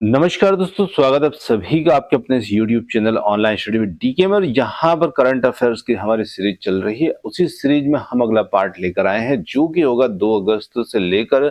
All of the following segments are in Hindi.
नमस्कार दोस्तों, स्वागत है आप सभी का आपके अपने इस YouTube चैनल ऑनलाइन स्टडी में डीके में। और यहाँ पर करंट अफेयर्स की हमारी सीरीज चल रही है। उसी सीरीज में हम अगला पार्ट लेकर आए हैं जो कि होगा 2 अगस्त से लेकर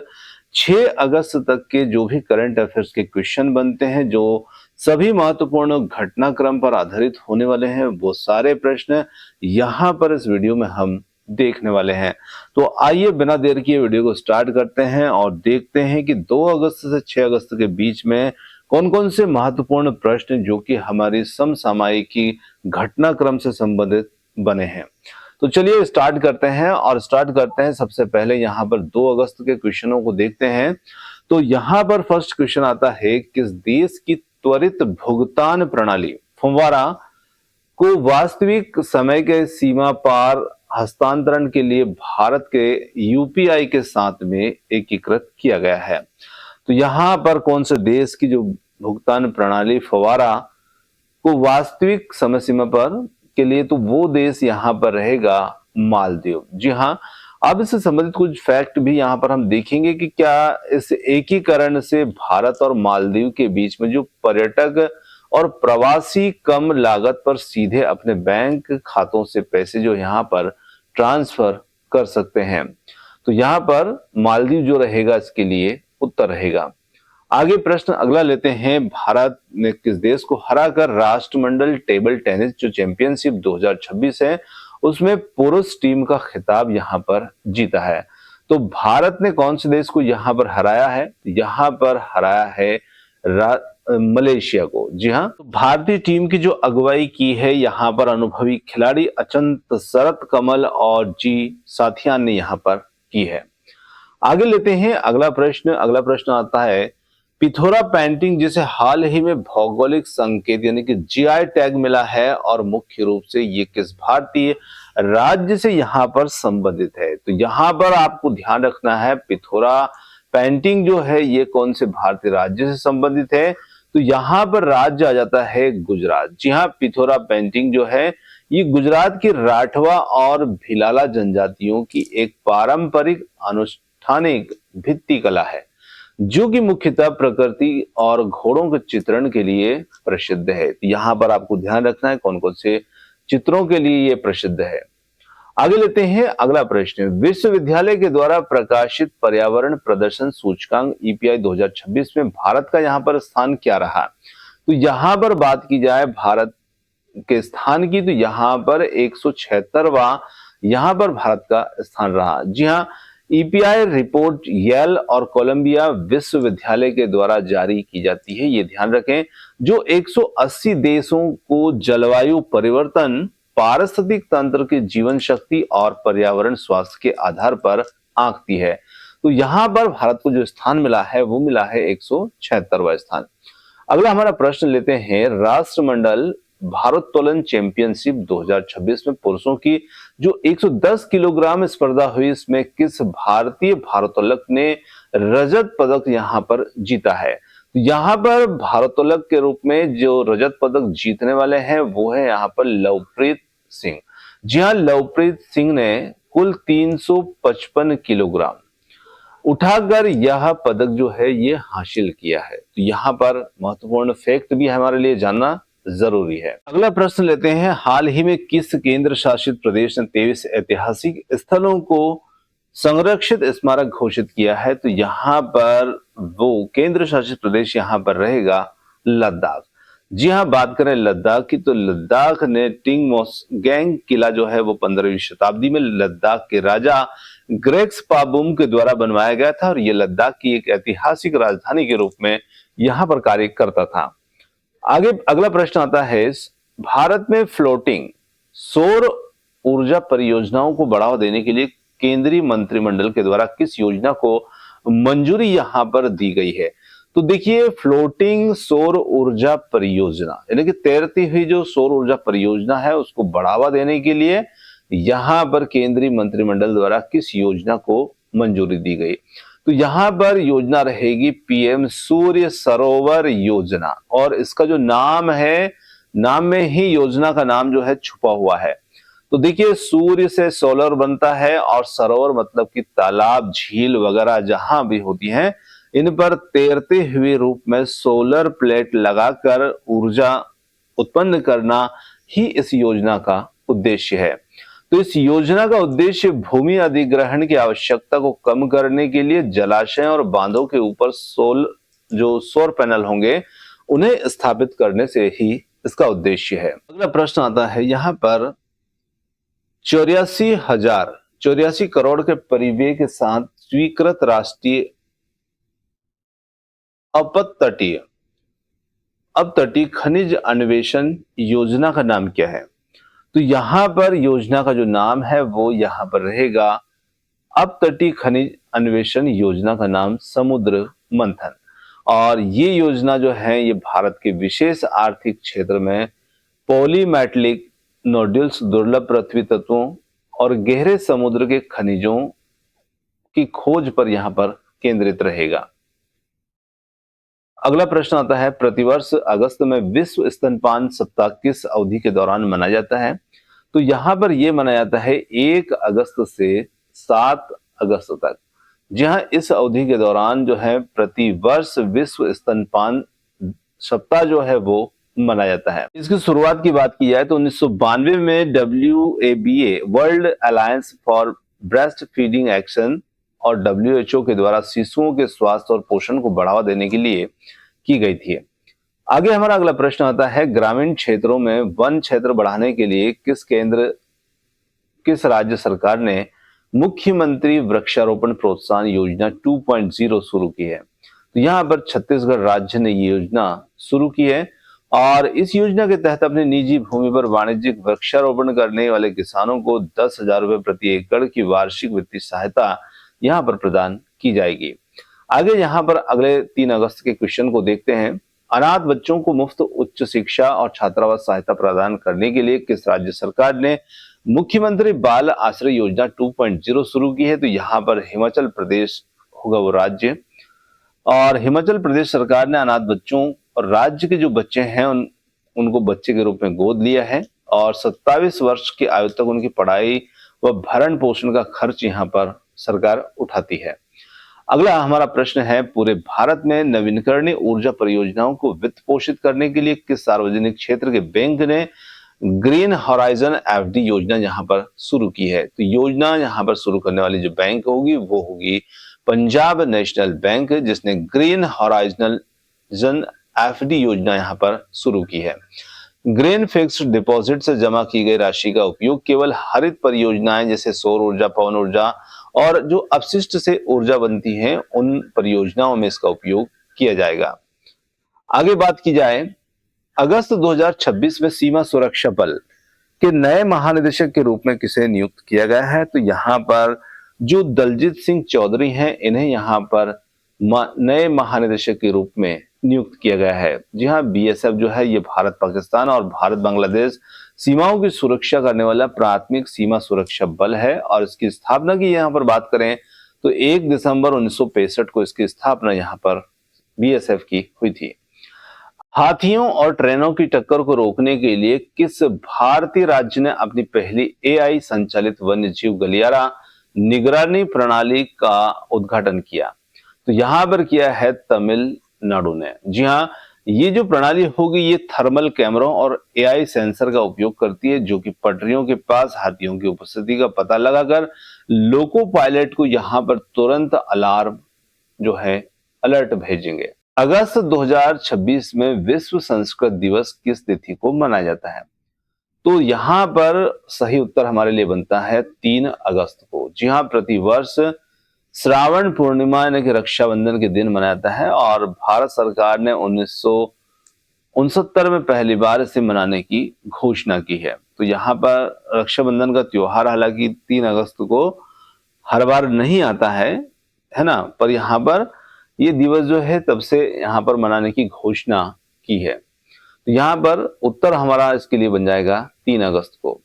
6 अगस्त तक के जो भी करंट अफेयर्स के क्वेश्चन बनते हैं, जो सभी महत्वपूर्ण घटनाक्रम पर आधारित होने वाले हैं, वो सारे प्रश्न यहाँ पर इस वीडियो में हम देखने वाले हैं। तो आइए बिना देर किए वीडियो को स्टार्ट करते हैं और देखते हैं कि 2 अगस्त से 6 अगस्त के बीच में कौन कौन से महत्वपूर्ण प्रश्न जो कि हमारी समसामयिकी घटनाक्रम से संबंधित बने हैं। तो चलिए स्टार्ट करते हैं और स्टार्ट करते हैं सबसे पहले यहाँ पर 2 अगस्त के क्वेश्चनों को देखते हैं। तो यहाँ पर फर्स्ट क्वेश्चन आता है, किस देश की त्वरित भुगतान प्रणाली फुवारा को वास्तविक समय के सीमा पार हस्तांतरण के लिए भारत के यूपीआई के साथ में एकीकृत किया गया है। तो यहाँ पर कौन से देश की जो भुगतान प्रणाली फवारा को वास्तविक समय सीमा पर के लिए, तो वो देश यहाँ पर रहेगा मालदीव। जी हाँ, अब इससे संबंधित कुछ फैक्ट भी यहाँ पर हम देखेंगे कि क्या इस एकीकरण से भारत और मालदीव के बीच में जो पर्यटक और प्रवासी कम लागत पर सीधे अपने बैंक खातों से पैसे जो यहाँ पर ट्रांसफर कर सकते हैं। तो यहाँ पर मालदीव जो रहेगा इसके लिए उत्तर रहेगा। आगे प्रश्न अगला लेते हैं, भारत ने किस देश को हराकर राष्ट्रमंडल टेबल टेनिस जो चैंपियनशिप 2026 है उसमें पुरुष टीम का खिताब यहाँ पर जीता है। तो भारत ने कौन से देश को यहाँ पर हराया है? यहाँ पर हराया है मलेशिया को। जी हाँ, तो भारतीय टीम की जो अगुवाई की है यहाँ पर अनुभवी खिलाड़ी अचंत शरत कमल और जी साथियान ने यहाँ पर की है। आगे लेते हैं अगला प्रश्न। अगला प्रश्न आता है, पिथोरा पेंटिंग जिसे हाल ही में भौगोलिक संकेत यानी कि जीआई टैग मिला है और मुख्य रूप से ये किस भारतीय राज्य से यहाँ पर संबंधित है? तो यहाँ पर आपको ध्यान रखना है, पिथोरा पेंटिंग जो है ये कौन से भारतीय राज्य से संबंधित है? तो यहाँ पर राज्य आ जाता है गुजरात। जी हाँ, पिथोरा पेंटिंग जो है ये गुजरात की राठवा और भिलाला जनजातियों की एक पारंपरिक अनुष्ठानिक भित्ति कला है जो कि मुख्यतः प्रकृति और घोड़ों के चित्रण के लिए प्रसिद्ध है। तो यहाँ पर आपको ध्यान रखना है कौन कौन से चित्रों के लिए ये प्रसिद्ध है। आगे लेते हैं अगला प्रश्न, विश्वविद्यालय के द्वारा प्रकाशित पर्यावरण प्रदर्शन सूचकांक ईपीआई 2026 में भारत का यहाँ पर स्थान क्या रहा? तो यहाँ पर बात की जाए भारत के स्थान की, तो यहाँ पर 176वां यहाँ पर भारत का स्थान रहा। जी हाँ, ईपीआई रिपोर्ट येल और कोलंबिया विश्वविद्यालय के द्वारा जारी की जाती है, ये ध्यान रखें, जो 180 देशों को जलवायु परिवर्तन, पारिस्थितिक तंत्र की जीवन शक्ति और पर्यावरण स्वास्थ्य के आधार पर आंकती है। तो यहाँ पर भारत को जो स्थान मिला है वो मिला है 176वां स्थान। अगला हमारा प्रश्न लेते हैं, राष्ट्रमंडल भारोत्तोलन चैंपियनशिप 2026 में पुरुषों की जो 110 किलोग्राम स्पर्धा हुई, इसमें किस भारतीय भारोत्तोलक ने रजत पदक यहाँ पर जीता है? यहाँ पर भारोत्तोलक के रूप में जो रजत पदक जीतने वाले हैं वो है यहाँ पर लवप्रीत सिंह। जी हाँ, लवप्रीत सिंह ने कुल 355 किलोग्राम उठाकर यह पदक जो है ये हासिल किया है। तो यहाँ पर महत्वपूर्ण फैक्ट भी हमारे लिए जानना जरूरी है। अगला प्रश्न लेते हैं, हाल ही में किस केंद्र शासित प्रदेश ने 23 ऐतिहासिक स्थलों को संरक्षित स्मारक घोषित किया है? तो यहाँ पर वो केंद्र शासित प्रदेश यहाँ पर रहेगा लद्दाख। जी हाँ, बात करें लद्दाख की, तो लद्दाख ने टिंगमोसगैंग किला जो है वो 15वीं शताब्दी में लद्दाख के राजा ग्रेक्स पाबुम के द्वारा बनवाया गया था और ये लद्दाख की एक ऐतिहासिक राजधानी के रूप में यहाँ पर कार्य करता था। आगे अगला प्रश्न आता है, भारत में फ्लोटिंग सौर ऊर्जा परियोजनाओं को बढ़ावा देने के लिए केंद्रीय मंत्रिमंडल के द्वारा किस योजना को मंजूरी यहां पर दी गई है? तो देखिए, फ्लोटिंग सौर ऊर्जा परियोजना यानी कि तैरती हुई जो सौर ऊर्जा परियोजना है उसको बढ़ावा देने के लिए यहां पर केंद्रीय मंत्रिमंडल द्वारा किस योजना को मंजूरी दी गई? तो यहाँ पर योजना रहेगी पीएम सूर्य सरोवर योजना, और इसका जो नाम है, नाम में ही योजना का नाम जो है छुपा हुआ है। तो देखिए, सूर्य से सोलर बनता है और सरोवर मतलब कि तालाब, झील वगैरह जहां भी होती हैं इन पर तैरते हुए रूप में सोलर प्लेट लगाकर ऊर्जा उत्पन्न करना ही इस योजना का उद्देश्य है। तो इस योजना का उद्देश्य भूमि अधिग्रहण की आवश्यकता को कम करने के लिए जलाशयों और बांधों के ऊपर जो सौर पैनल होंगे उन्हें स्थापित करने से ही इसका उद्देश्य है। अगला प्रश्न आता है यहाँ पर 84 करोड़ के परिव्यय के साथ स्वीकृत राष्ट्रीय अपतटीय खनिज अन्वेषण योजना का नाम क्या है? तो यहां पर योजना का जो नाम है वो यहां पर रहेगा अपतटीय खनिज अन्वेषण योजना का नाम समुद्र मंथन। और ये योजना जो है ये भारत के विशेष आर्थिक क्षेत्र में पॉलीमेटलिक नोड्यूल्स, दुर्लभ पृथ्वी तत्वों और गहरे समुद्र के खनिजों की खोज पर यहां पर केंद्रित रहेगा। अगला प्रश्न आता है प्रतिवर्ष अगस्त में विश्व स्तनपान सप्ताह किस अवधि के दौरान मनाया जाता है? तो यहां पर यह मनाया जाता है 1 अगस्त से 7 अगस्त तक। जहां इस अवधि के दौरान जो है प्रतिवर्ष विश्व स्तनपान सप्ताह जो है वो मनाया जाता है। इसकी शुरुआत की बात की जाए तो 1992 में WABA world alliance for breast feeding action और WHO के द्वारा शिशुओं के स्वास्थ्य और पोषण को बढ़ावा देने के लिए की गई थी। आगे हमारा अगला प्रश्न आता है ग्रामीण क्षेत्रों में वन क्षेत्र बढ़ाने के लिए किस राज्य सरकार ने मुख्यमंत्री वृक्षारोपण प्रोत्साहन योजना 2.0 शुरू की है? तो यहाँ पर छत्तीसगढ़ राज्य ने ये योजना शुरू की है और इस योजना के तहत अपनी निजी भूमि पर वाणिज्यिक वृक्षारोपण करने वाले किसानों को 10,000 रुपए प्रति एकड़ की वार्षिक वित्तीय सहायता यहाँ पर प्रदान की जाएगी। आगे यहाँ पर अगले 3 अगस्त के क्वेश्चन को देखते हैं। अनाथ बच्चों को मुफ्त उच्च शिक्षा और छात्रावास सहायता प्रदान करने के लिए किस राज्य सरकार ने मुख्यमंत्री बाल आश्रय योजना 2.0 शुरू की है? तो यहाँ पर हिमाचल प्रदेश होगा वो राज्य। और हिमाचल प्रदेश सरकार ने अनाथ बच्चों और राज्य के जो बच्चे हैं उनको बच्चे के रूप में गोद लिया है और 27 वर्ष की आयु तक उनकी पढ़ाई व भरण पोषण का खर्च यहाँ पर सरकार उठाती है। अगला हमारा प्रश्न है पूरे भारत में नवीकरणीय ऊर्जा परियोजनाओं को वित्त पोषित करने के लिए किस सार्वजनिक क्षेत्र के बैंक ने ग्रीन हॉराइजन FD योजना यहाँ पर शुरू की है? तो योजना यहाँ पर शुरू करने वाली जो बैंक होगी वो होगी पंजाब नेशनल बैंक, जिसने ग्रीन हॉराइजन FD योजना यहाँ पर शुरू की है। ग्रीन फिक्स्ड डिपॉजिट से जमा की गई राशि का उपयोग केवल हरित परियोजनाएं जैसे सौर ऊर्जा, पवन ऊर्जा और जो अपशिष्ट से ऊर्जा बनती है उन परियोजनाओं में इसका उपयोग किया जाएगा। आगे बात की जाए अगस्त 2026 में सीमा सुरक्षा बल के नए महानिदेशक के रूप में किसे नियुक्त किया गया है? तो यहाँ पर जो दलजीत सिंह चौधरी हैं इन्हें यहाँ पर नए महानिदेशक के रूप में नियुक्त किया गया है। जी हाँ, BSF जो है ये भारत पाकिस्तान और भारत बांग्लादेश सीमाओं की सुरक्षा करने वाला प्राथमिक सीमा सुरक्षा बल है और इसकी स्थापना की यहाँ पर बात करें तो 1 दिसंबर 1965 को इसकी स्थापना यहाँ पर BSF की हुई थी। हाथियों और ट्रेनों की टक्कर को रोकने के लिए किस भारतीय राज्य ने अपनी पहली AI संचालित वन्यजीव गलियारा निगरानी प्रणाली का उद्घाटन किया? तो यहाँ पर किया है तमिलनाडु ने। जी हाँ, ये जो प्रणाली होगी ये थर्मल कैमरों और AI सेंसर का उपयोग करती है जो कि पटरियों के पास हाथियों की उपस्थिति का पता लगाकर लोको पायलट को यहाँ पर तुरंत अलार्म जो है अलर्ट भेजेंगे। अगस्त 2026 में विश्व संस्कृत दिवस किस तिथि को मनाया जाता है? तो यहाँ पर सही उत्तर हमारे लिए बनता है 3 अगस्त को। जी हाँ, प्रतिवर्ष श्रावण पूर्णिमा यानी कि रक्षाबंधन के दिन मनाया जाता है और भारत सरकार ने 1969 में पहली बार इसे मनाने की घोषणा की है। तो यहाँ पर रक्षाबंधन का त्योहार हालांकि 3 अगस्त को हर बार नहीं आता है ना, पर यहाँ पर ये दिवस जो है तब से यहाँ पर मनाने की घोषणा की है। तो यहाँ पर उत्तर हमारा इसके लिए बन जाएगा 3 अगस्त को।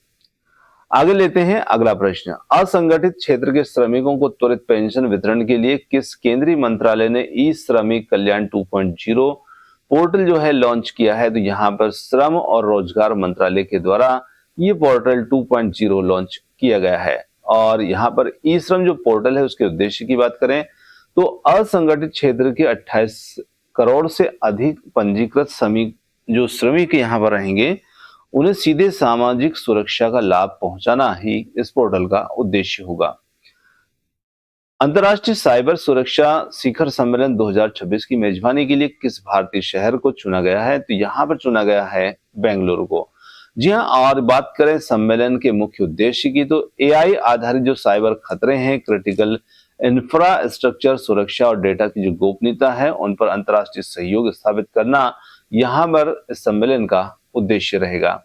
आगे लेते हैं अगला प्रश्न। असंगठित क्षेत्र के श्रमिकों को त्वरित पेंशन वितरण के लिए किस केंद्रीय मंत्रालय ने ई श्रमिक कल्याण 2.0 पोर्टल जो है लॉन्च किया है? तो यहाँ पर श्रम और रोजगार मंत्रालय के द्वारा ये पोर्टल 2.0 लॉन्च किया गया है। और यहाँ पर ई श्रम जो पोर्टल है उसके उद्देश्य की बात करें तो असंगठित क्षेत्र के 28 करोड़ से अधिक पंजीकृत श्रमिक यहाँ पर रहेंगे, उन्हें सीधे सामाजिक सुरक्षा का लाभ पहुंचाना ही इस पोर्टल का उद्देश्य होगा। अंतर्राष्ट्रीय साइबर सुरक्षा शिखर सम्मेलन 2026 की मेजबानी के लिए किस भारतीय शहर को चुना गया है? तो यहाँ पर चुना गया है बेंगलुरु को। जी हाँ, और बात करें सम्मेलन के मुख्य उद्देश्य की, तो एआई आधारित जो साइबर खतरे हैं, क्रिटिकल इंफ्रास्ट्रक्चर सुरक्षा और डेटा की जो गोपनीयता है, उन पर अंतर्राष्ट्रीय सहयोग स्थापित करना यहाँ पर इस सम्मेलन का उद्देश्य रहेगा।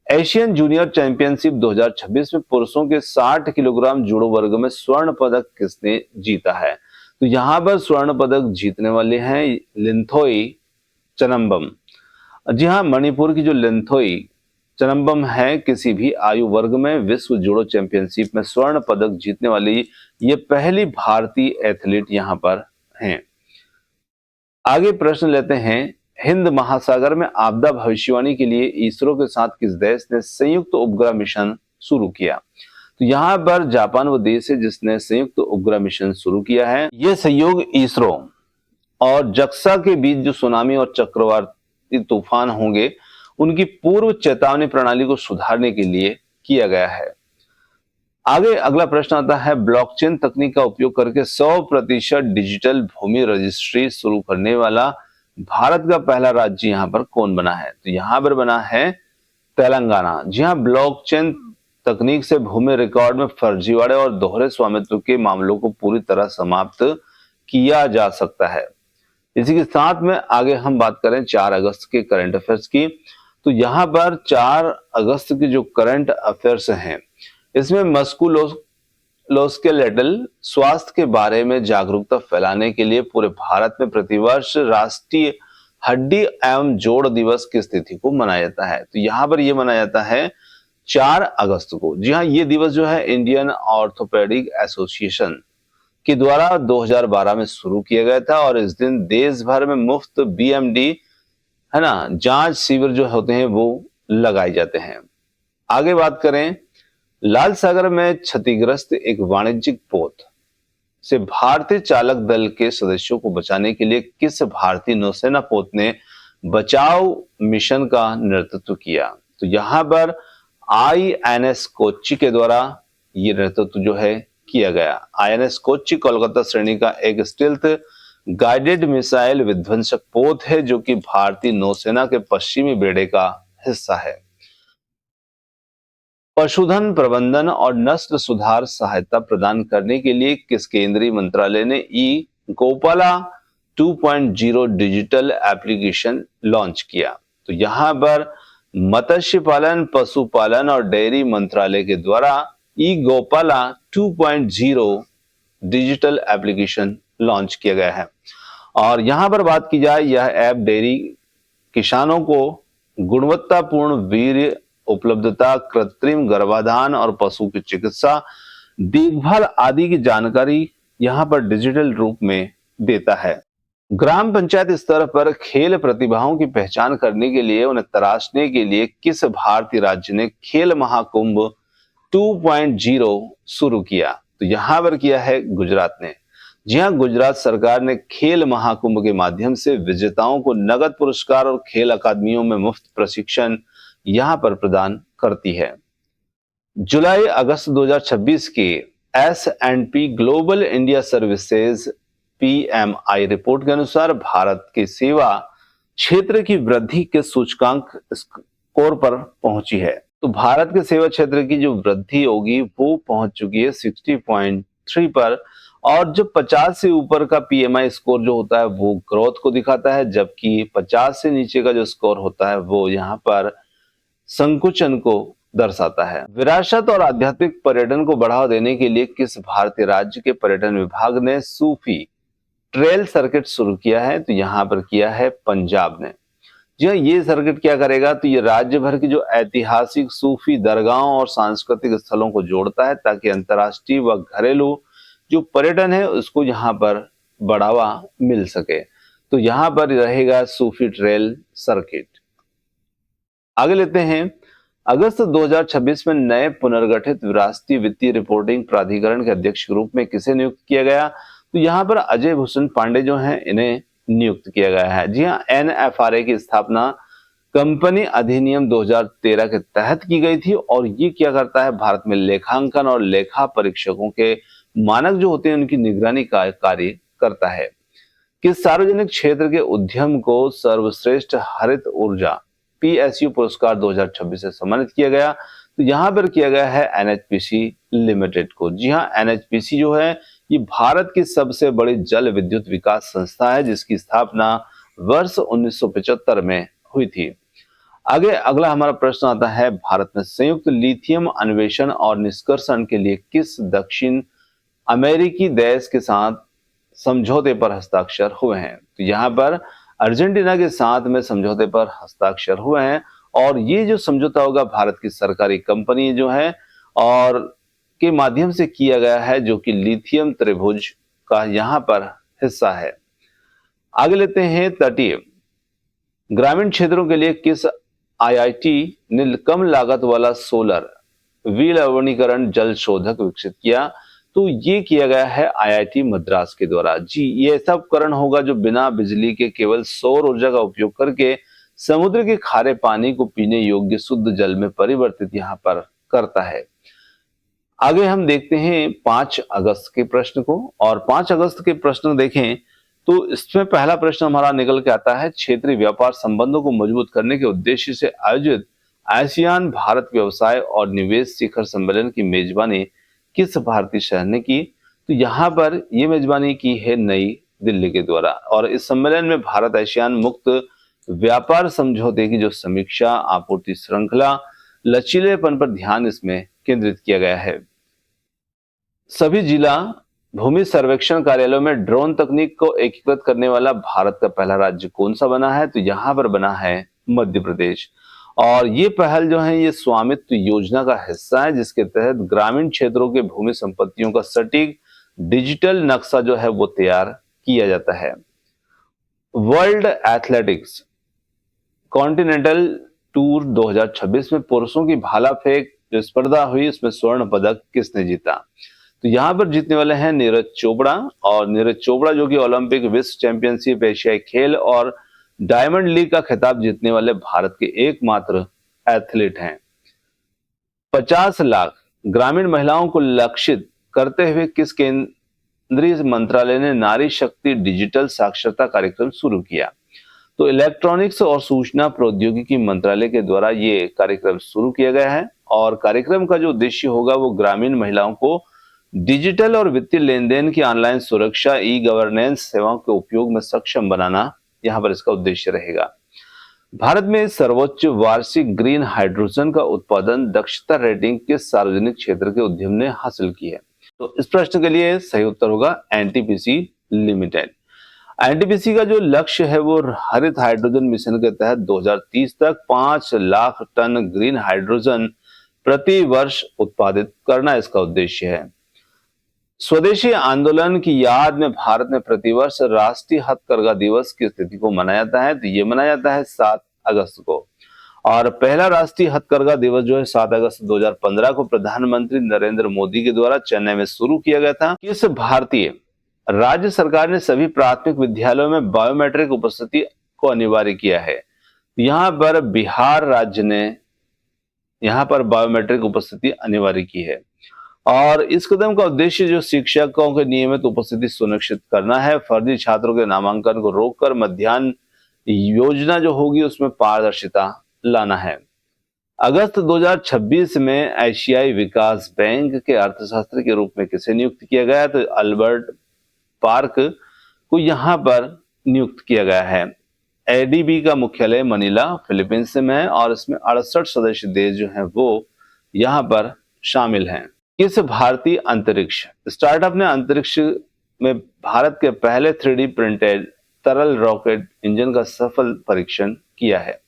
एशियन जूनियर चैंपियनशिप 2026 में पुरुषों के 60 किलोग्राम जूडो वर्ग में स्वर्ण पदक किसने जीता है? तो यहाँ पर स्वर्ण पदक जीतने वाले हैं लिंथोई चनम्बम। जी हाँ, मणिपुर की जो लिंथोई चनम्बम है, किसी भी आयु वर्ग में विश्व जूडो चैंपियनशिप में स्वर्ण पदक जीतने वाली ये पहली भारतीय एथलीट यहाँ पर हैं। आगे प्रश्न लेते हैं, हिंद महासागर में आपदा भविष्यवाणी के लिए इसरो के साथ किस देश ने संयुक्त उपग्रह मिशन शुरू किया? तो यहाँ पर जापान वो देश है जिसने संयुक्त उपग्रह मिशन शुरू किया है। यह सहयोग इसरो और जक्सा के बीच जो सुनामी और चक्रवाती तूफान होंगे, उनकी पूर्व चेतावनी प्रणाली को सुधारने के लिए किया गया है। आगे अगला प्रश्न आता है, ब्लॉकचेन तकनीक का उपयोग करके 100% डिजिटल भूमि रजिस्ट्री शुरू करने वाला भारत का पहला राज्य यहाँ पर कौन बना है? तो यहाँ पर बना है तेलंगाना। जी हाँ, ब्लॉकचेन तकनीक से भूमि रिकॉर्ड में फर्जीवाड़े और दोहरे स्वामित्व के मामलों को पूरी तरह समाप्त किया जा सकता है। इसी के साथ में आगे हम बात करें 4 अगस्त के करंट अफेयर्स की, तो यहाँ पर 4 अगस्त की जो करंट अफेयर्स हैं, इसमें मस्कुलोस्केलेटल स्वास्थ्य के बारे में जागरूकता फैलाने के लिए पूरे भारत में प्रतिवर्ष राष्ट्रीय हड्डी एवं जोड़ दिवस की तिथि को मनाया जाता है। तो यहाँ पर यह मनाया जाता है 4 अगस्त को। जी हाँ, ये दिवस जो है इंडियन ऑर्थोपेडिक एसोसिएशन के द्वारा 2012 में शुरू किया गया था और इस दिन देश भर में मुफ्त बीएमडी है ना जांच शिविर जो होते हैं वो लगाए जाते हैं। आगे बात करें, लाल सागर में क्षतिग्रस्त एक वाणिज्यिक पोत से भारतीय चालक दल के सदस्यों को बचाने के लिए किस भारतीय नौसेना पोत ने बचाव मिशन का नेतृत्व किया? तो यहाँ पर आईएनएस कोच्चि के द्वारा ये नेतृत्व जो है किया गया। आईएनएस कोच्चि कोलकाता श्रेणी का एक स्टेल्थ गाइडेड मिसाइल विध्वंसक पोत है जो कि भारतीय नौसेना के पश्चिमी बेड़े का हिस्सा है। पशुधन प्रबंधन और नस्ल सुधार सहायता प्रदान करने के लिए किस केंद्रीय मंत्रालय ने ई गोपाला 2.0 डिजिटल एप्लीकेशन लॉन्च किया? तो यहाँ पर मत्स्य पालन, पशुपालन और डेयरी मंत्रालय के द्वारा ई गोपाला 2.0 डिजिटल एप्लीकेशन लॉन्च किया गया है। और यहाँ पर बात की जाए, यह ऐप डेयरी किसानों को गुणवत्तापूर्ण वीर्य उपलब्धता, कृत्रिम गर्भाधान और पशु की चिकित्सा देखभाल आदि की जानकारी यहाँ पर डिजिटल रूप में देता है। ग्राम पंचायत स्तर पर खेल प्रतिभाओं की पहचान करने के लिए, उन्हें तराशने के लिए किस भारतीय राज्य ने खेल महाकुंभ 2.0 शुरू किया? तो यहाँ पर किया है गुजरात ने। जी हाँ, गुजरात सरकार ने खेल महाकुंभ के माध्यम से विजेताओं को नगद पुरस्कार और खेल अकादमियों में मुफ्त प्रशिक्षण यहाँ पर प्रदान करती है। जुलाई अगस्त 2026 के S&P global India services PMI report के अनुसार भारत के सेवा क्षेत्र की वृद्धि के सूचकांक स्कोर पर पहुंची है। तो भारत के सेवा क्षेत्र की जो वृद्धि होगी वो पहुंच चुकी है 60.3 पर, और जो 50 से ऊपर का PMI स्कोर जो होता है वो ग्रोथ को दिखाता है, जबकि 50 से नीचे का जो स्कोर होता है वो यहाँ पर संकुचन को दर्शाता है। विरासत और आध्यात्मिक पर्यटन को बढ़ावा देने के लिए किस भारतीय राज्य के पर्यटन विभाग ने सूफी ट्रेल सर्किट शुरू किया है? तो यहाँ पर किया है पंजाब ने। जी हाँ, ये सर्किट क्या करेगा? तो ये राज्य भर की जो ऐतिहासिक सूफी दरगाहों और सांस्कृतिक स्थलों को जोड़ता है ताकि अंतर्राष्ट्रीय व घरेलू जो पर्यटन है उसको यहाँ पर बढ़ावा मिल सके। तो यहाँ पर रहेगा सूफी ट्रेल सर्किट। आगे लेते हैं, अगस्त 2026 में नए पुनर्गठित राष्ट्रीय वित्तीय रिपोर्टिंग प्राधिकरण के अध्यक्ष के रूप में किसे नियुक्त किया गया? तो यहाँ पर अजय भूषण पांडे जो हैं इन्हें नियुक्त किया गया है। जी हाँ, एनएफआरए की स्थापना कंपनी अधिनियम 2013 के तहत की गई थी और ये क्या करता है, भारत में लेखांकन और लेखा परीक्षकों के मानक जो होते हैं उनकी निगरानी का कार्य करता है। कि सार्वजनिक क्षेत्र के उद्यम को सर्वश्रेष्ठ हरित ऊर्जा पीएसयू पुरस्कार 2026 से सम्मानित किया गया। तो यहाँ पर किया गया है एनएचपीसी लिमिटेड को। जी हाँ, एनएचपीसी जो है ये भारत की सबसे बड़ी जल विद्युत विकास संस्था है जिसकी स्थापना वर्ष 1975 में हुई थी। आगे अगला हमारा प्रश्न आता है, भारत में संयुक्त लिथियम अन्वेषण और निष्कर्षण के लिए किस दक्षिण अमेरिकी देश के साथ समझौते पर हस्ताक्षर हुए हैं? तो यहाँ पर अर्जेंटीना के साथ में समझौते पर हस्ताक्षर हुए हैं और ये जो समझौता होगा भारत की सरकारी कंपनी जो है और के माध्यम से किया गया है जो कि लिथियम त्रिभुज का यहाँ पर हिस्सा है। आगे लेते हैं, तटीय ग्रामीण क्षेत्रों के लिए किस आईआईटी ने कम लागत वाला सोलर विलवणीकरण जल शोधक विकसित किया? तो ये किया गया है आईआईटी मद्रास के द्वारा। जी, ये ऐसा उपकरण होगा जो बिना बिजली के केवल सौर ऊर्जा का उपयोग करके समुद्र के खारे पानी को पीने योग्य शुद्ध जल में परिवर्तित यहाँ पर करता है। आगे हम देखते हैं 5 अगस्त के प्रश्न को और 5 अगस्त के प्रश्न देखें तो इसमें पहला प्रश्न हमारा निकल के आता है, क्षेत्रीय व्यापार संबंधों को मजबूत करने के उद्देश्य से आयोजित आसियान भारत व्यवसाय और निवेश शिखर सम्मेलन की मेजबानी किस भारतीय शहर ने की? तो यहाँ पर ये मेजबानी की है नई दिल्ली के द्वारा और इस सम्मेलन में भारत आसियान मुक्त व्यापार समझौते की जो समीक्षा, आपूर्ति श्रृंखला, लचीलेपन पर ध्यान इसमें केंद्रित किया गया है। सभी जिला भूमि सर्वेक्षण कार्यालयों में ड्रोन तकनीक को एकीकृत करने वाला भारत का पहला राज्य कौन सा बना है? तो यहाँ पर बना है मध्य प्रदेश और ये पहल जो है ये स्वामित्व योजना का हिस्सा है जिसके तहत ग्रामीण क्षेत्रों के भूमि संपत्तियों का सटीक डिजिटल नक्शा जो है वो तैयार किया जाता है। वर्ल्ड एथलेटिक्स कॉन्टिनेंटल टूर 2026 में पुरुषों की भाला फेंक जो स्पर्धा हुई उसमें स्वर्ण पदक किसने जीता? तो यहाँ पर जीतने वाले हैं नीरज चोपड़ा और नीरज चोपड़ा जो कि ओलंपिक, विश्व चैंपियनशिप, एशियाई खेल और डायमंड लीग का खिताब जीतने वाले भारत के एकमात्र एथलीट हैं। 50 लाख ग्रामीण महिलाओं को लक्षित करते हुए किस केंद्रीय मंत्रालय ने नारी शक्ति डिजिटल साक्षरता कार्यक्रम शुरू किया? तो इलेक्ट्रॉनिक्स और सूचना प्रौद्योगिकी मंत्रालय के द्वारा ये कार्यक्रम शुरू किया गया है और कार्यक्रम का जो उद्देश्य होगा वो ग्रामीण महिलाओं को डिजिटल और वित्तीय लेन देन की ऑनलाइन सुरक्षा, ई गवर्नेंस सेवाओं के उपयोग में सक्षम बनाना यहाँ पर इसका उद्देश्य रहेगा। भारत में सर्वोच्च वार्षिक ग्रीन हाइड्रोजन का उत्पादन दक्षता रेटिंग के सार्वजनिक क्षेत्र के उद्यम ने हासिल की है? तो इस प्रश्न के लिए सही उत्तर होगा एनटीपीसी लिमिटेड। एनटीपीसी का जो लक्ष्य है वो हरित हाइड्रोजन मिशन के तहत 2030 तक 5 लाख टन ग्रीन हाइड्रोजन प्रति वर्ष उत्पादित करना इसका उद्देश्य है। स्वदेशी आंदोलन की याद में भारत में प्रतिवर्ष राष्ट्रीय हथकरघा दिवस की स्थिति को मनाया जाता है। तो ये मनाया जाता है 7 अगस्त को और पहला राष्ट्रीय हथकरघा दिवस जो है 7 अगस्त 2015 को प्रधानमंत्री नरेंद्र मोदी के द्वारा चेन्नई में शुरू किया गया था। किस भारतीय राज्य सरकार ने सभी प्राथमिक विद्यालयों में बायोमेट्रिक उपस्थिति को अनिवार्य किया है? यहाँ पर बिहार राज्य ने यहाँ पर बायोमेट्रिक उपस्थिति अनिवार्य की है और इस कदम का उद्देश्य जो शिक्षकों के नियमित उपस्थिति सुनिश्चित करना है, फर्जी छात्रों के नामांकन को रोककर मध्याह्न योजना जो होगी उसमें पारदर्शिता लाना है। अगस्त 2026 में एशियाई विकास बैंक के अर्थशास्त्री के रूप में किसे नियुक्त किया गया? तो अल्बर्ट पार्क को यहाँ पर नियुक्त किया गया है। एडीबी का मुख्यालय मनीला फिलीपींस में है और इसमें 68 सदस्य देश जो हैं वो यहाँ पर शामिल हैं। किस भारतीय अंतरिक्ष स्टार्टअप ने अंतरिक्ष में भारत के पहले 3D प्रिंटेड तरल रॉकेट इंजन का सफल परीक्षण किया है?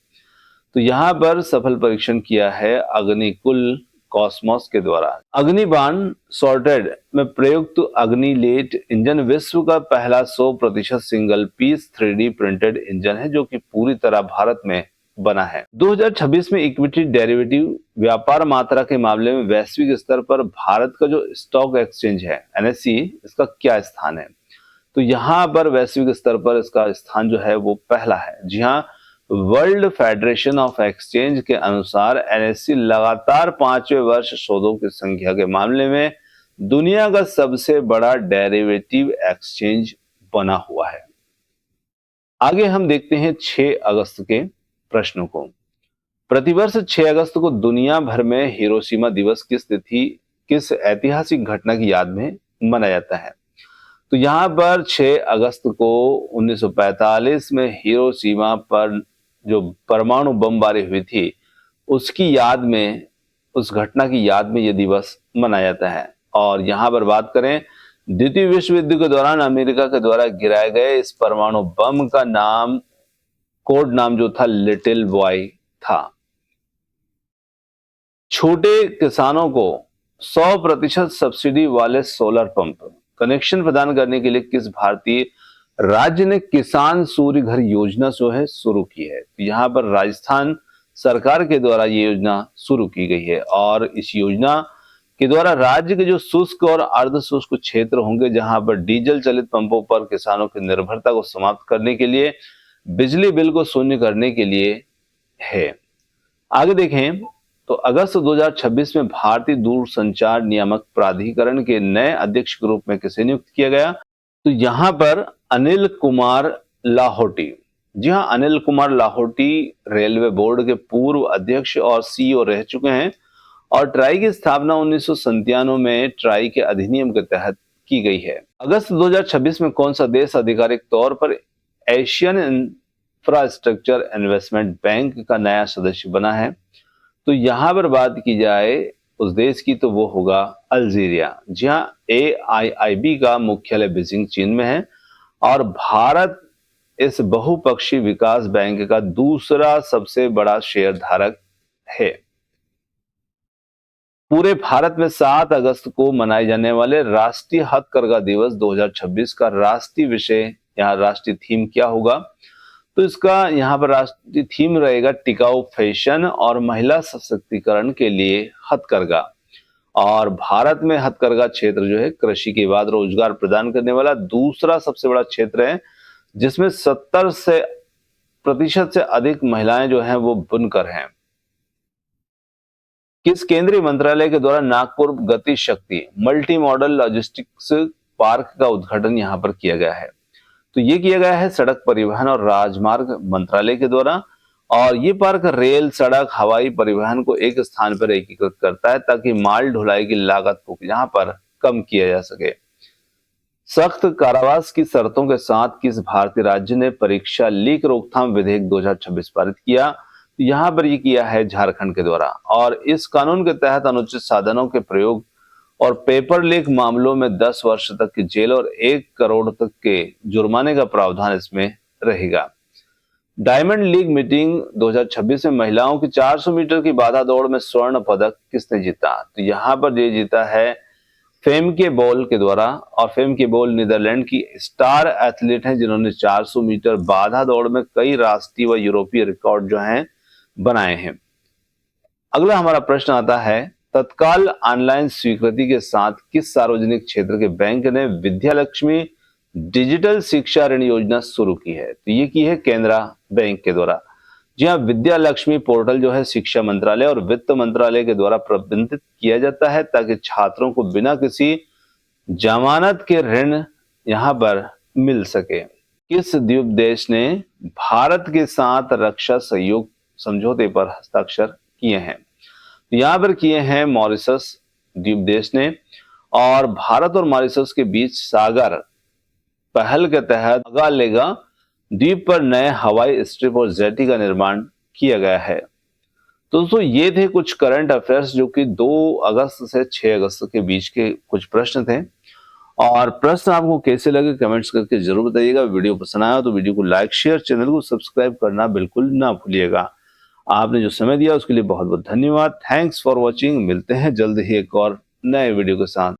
तो यहाँ पर सफल परीक्षण किया है अग्निकुल कॉस्मोस के द्वारा। अग्निबाण सॉर्टेड में प्रयुक्त अग्निलेट इंजन विश्व का पहला 100% single piece 3D printed engine है जो कि पूरी तरह भारत में बना है। 2026 में इक्विटी डेरिवेटिव व्यापार मात्रा के मामले में वैश्विक स्तर पर भारत का जो स्टॉक एक्सचेंज है एनएससी इसका क्या स्थान है? तो यहाँ पर वैश्विक स्तर पर इसका स्थान जो है वो पहला है। जी हाँ, वर्ल्ड फेडरेशन ऑफ एक्सचेंज के अनुसार एनएससी लगातार 5वें वर्ष सौदों की संख्या के मामले में दुनिया का सबसे बड़ा डेरिवेटिव एक्सचेंज बना हुआ है। आगे हम देखते हैं 6 अगस्त के प्रश्नों को। प्रतिवर्ष 6 अगस्त को दुनिया भर में हिरोशिमा दिवस किस ऐतिहासिक घटना की याद में मनाया जाता है? तो यहाँ पर 6 अगस्त को 1945 में हिरोशिमा पर जो परमाणु बमबारी हुई थी, उसकी याद में, उस घटना की याद में यह दिवस मनाया जाता है। और यहाँ पर बात करें, द्वितीय विश्व युद्ध के दौरान अमेरिका के द्वारा गिराए गए इस परमाणु बम का नाम, कोड नाम जो था, लिटिल बॉय था। छोटे किसानों को 100% सब्सिडी वाले सोलर पंप कनेक्शन प्रदान करने के लिए किस भारतीय राज्य ने किसान सूर्य घर योजना जो है शुरू की है? तो यहाँ पर राजस्थान सरकार के द्वारा ये योजना शुरू की गई है और इस योजना के द्वारा राज्य के जो शुष्क और अर्ध शुष्क क्षेत्र होंगे, जहां पर डीजल चलित पंपों पर किसानों की निर्भरता को समाप्त करने के लिए, बिजली बिल को शून्य करने के लिए है। आगे देखें तो अगस्त 2026 में भारतीय दूरसंचार नियामक प्राधिकरण के नए अध्यक्ष के रूप में किसे नियुक्त किया गया? तो यहां पर अनिल कुमार लाहोटी। जी हाँ, अनिल कुमार लाहोटी रेलवे बोर्ड के पूर्व अध्यक्ष और सीईओ रह चुके हैं और ट्राई की स्थापना 1997 में ट्राई के अधिनियम के तहत की गई है। अगस्त 2026 में कौन सा देश आधिकारिक तौर पर एशियन इंफ्रास्ट्रक्चर इन्वेस्टमेंट बैंक का नया सदस्य बना है? तो यहां पर बात की जाए उस देश की, तो वो होगा अल्जीरिया। जी हाँ, AIIB का मुख्यालय बीजिंग चीन में है और भारत इस बहुपक्षीय विकास बैंक का दूसरा सबसे बड़ा शेयरधारक है। पूरे भारत में 7 अगस्त को मनाए जाने वाले राष्ट्रीय हथकरघा दिवस 2026 का राष्ट्रीय विषय, यहाँ राष्ट्रीय थीम क्या होगा? तो इसका यहाँ पर राष्ट्रीय थीम रहेगा टिकाऊ फैशन और महिला सशक्तिकरण के लिए हथकरघा। और भारत में हथकरघा क्षेत्र जो है कृषि के बाद रोजगार प्रदान करने वाला दूसरा सबसे बड़ा क्षेत्र है, जिसमें 70% से अधिक महिलाएं जो हैं वो बुनकर हैं। किस केंद्रीय मंत्रालय के द्वारा नागपुर गति शक्ति मल्टी मॉडल लॉजिस्टिक्स पार्क का उद्घाटन यहां पर किया गया है? तो ये किया गया है सड़क परिवहन और राजमार्ग मंत्रालय के द्वारा और ये पार्क रेल, सड़क, हवाई परिवहन को एक स्थान पर एकीकृत करता है ताकि माल ढुलाई की लागत को यहाँ पर कम किया जा सके। सख्त कारावास की शर्तों के साथ किस भारतीय राज्य ने परीक्षा लीक रोकथाम विधेयक 2026 पारित किया? यहाँ पर ये किया है झारखंड के द्वारा और इस कानून के तहत अनुचित साधनों के प्रयोग और पेपर लीक मामलों में 10 वर्ष तक की जेल और 1 करोड़ तक के जुर्माने का प्रावधान इसमें रहेगा। डायमंड लीग मीटिंग 2026 में महिलाओं की 400 मीटर की बाधा दौड़ में स्वर्ण पदक किसने जीता? तो यहाँ पर ये जीता है फेमके बॉल के द्वारा और फेमके बॉल नीदरलैंड की स्टार एथलीट हैं, जिन्होंने 400 मीटर बाधा दौड़ में कई राष्ट्रीय व यूरोपीय रिकॉर्ड जो हैं बनाए हैं। अगला हमारा प्रश्न आता है, तत्काल ऑनलाइन स्वीकृति के साथ किस सार्वजनिक क्षेत्र के बैंक ने विद्या लक्ष्मी डिजिटल शिक्षा ऋण योजना शुरू की है? तो ये की है केनरा बैंक के द्वारा। जी हाँ, विद्या लक्ष्मी पोर्टल जो है शिक्षा मंत्रालय और वित्त मंत्रालय के द्वारा प्रबंधित किया जाता है ताकि छात्रों को बिना किसी जमानत के ऋण यहाँ पर मिल सके। किस द्वीप देश ने भारत के साथ रक्षा सहयोग समझौते पर हस्ताक्षर किए हैं? यहाँ पर किए हैं मॉरिशस द्वीप देश ने और भारत और मॉरिशस के बीच सागर पहल के तहत मेघालय द्वीप पर नए हवाई स्ट्रिप और जेटी का निर्माण किया गया है। तो दोस्तों ये थे कुछ करंट अफेयर्स जो कि 2 अगस्त से 6 अगस्त के बीच के कुछ प्रश्न थे और प्रश्न आपको कैसे लगे कमेंट्स करके जरूर बताइएगा। वीडियो पसंद आया तो वीडियो को लाइक, शेयर, चैनल को सब्सक्राइब करना बिल्कुल ना भूलिएगा। आपने जो समय दिया उसके लिए बहुत बहुत धन्यवाद। Thanks for watching. मिलते हैं जल्द ही एक और नए वीडियो के साथ।